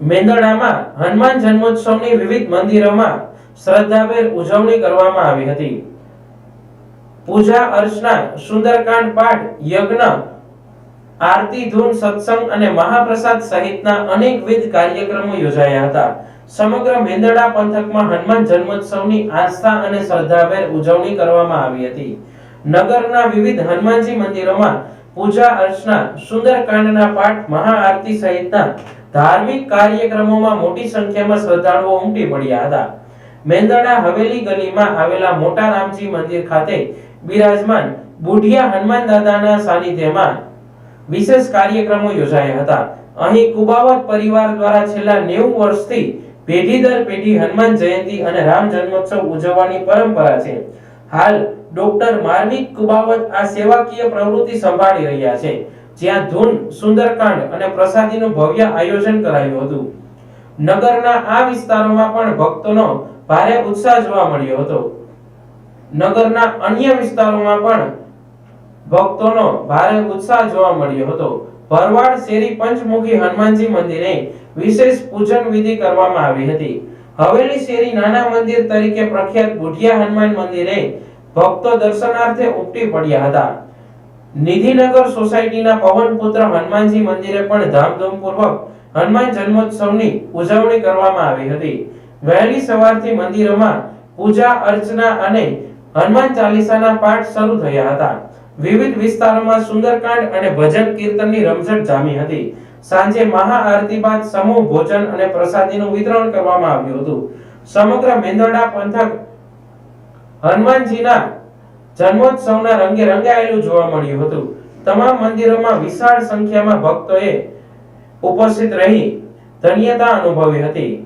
મેંદરડામાં હનુમાન જન્મોત્સવની વિવિધ મંદિરોમાં શ્રદ્ધાભેર ઉજવણી કરવામાં આવી હતી. પૂજા અર્ચના, સુંદરકાંડ પાઠ, યજ્ઞ, આરતી, ધૂન, સત્સંગ અને મહાપ્રસાદ સહિતના અનેકવિધ કાર્યક્રમો યોજાયા હતા. સમગ્ર મેંદરડા પંથકમાં હનુમાન જન્મોત્સવની આસ્થા અને શ્રદ્ધાભેર ઉજવણી કરવામાં આવી હતી. નગરના વિવિધ હનુમાનજી મંદિરોમાં પૂજા અર્ચના, સુંદરકાંડના પાઠ, મહાઆરતી સહિતના ધાર્મિક કાર્યક્રમોમાં મોટી સંખ્યામાં શ્રદ્ધાળુઓ ઉમટી પડ્યા હતા. મેંદરડા હવેલી ગલીમાં આવેલા મોટા રામજી મંદિર ખાતે બિરાજમાન બુઢિયા હનુમાન દાદાના સાનિધ્યમાં વિશેષ કાર્યક્રમો યોજાયા હતા. અહીં કુબાવત પરિવાર દ્વારા છેલ્લા 90 વર્ષથી પેઢી દર પેઢી હનુમાન જયંતિ અને રામ જન્મોત્સવ ઉજવવાની પરંપરા છે. હાલ ડોક્ટર માર્મિક કુબાવત આ સેવાકીય પ્રવૃત્તિ સંભાળી રહ્યા છે, જ્યાં ધૂન, સુંદરકાંડ અને પ્રસાદીનું ભવ્ય આયોજન કરાયું હતું. નગરના આ વિસ્તારોમાં પણ ભક્તોનો ભારે ઉત્સાહ જોવા મળ્યો હતો. નગરના અન્ય વિસ્તારોમાં પણ ભક્તોનો ભારે ઉત્સાહ જોવા મળ્યો હતો. ભરવાડ શેરી પંચમુખી હનુમાનજી મંદિરે વિશેષ પૂજન વિધિ કરવામાં આવી હતી. હવેલી શેરી નાના મંદિર તરીકે પ્રખ્યાત બુઢિયા હનુમાન મંદિરે ભક્તો દર્શનાર્થે ઉમટી પડ્યા હતા. નિધિનગર સોસાયટીના પવનપુત્ર હનુમાનજી મંદિરે પણ ધામધૂમપૂર્વક હનુમાન જન્મોત્સવની ઉજવણી કરવામાં આવી હતી. વહેલી સવારથી મંદિરોમાં પૂજા અર્ચના અને હનુમાન ચાલીસાના પાઠ શરૂ થયા હતા. વિવિધ વિસ્તારોમાં સુંદરકાંડ અને ભજન કીર્તનની રમઝટ જામી હતી. સાંજે મહાઆરતી બાદ સમૂહ ભોજન અને પ્રસાદીનું વિતરણ કરવામાં આવ્યું હતું. સમગ્ર મેંદરડા પંથક હનુમાનજીના જન્મોત્સવના રંગે રંગાયેલું જોવા મળ્યું હતું. તમામ મંદિરોમાં વિશાળ સંખ્યામાં ભક્તોએ ઉપસ્થિત રહી ધન્યતા અનુભવી હતી.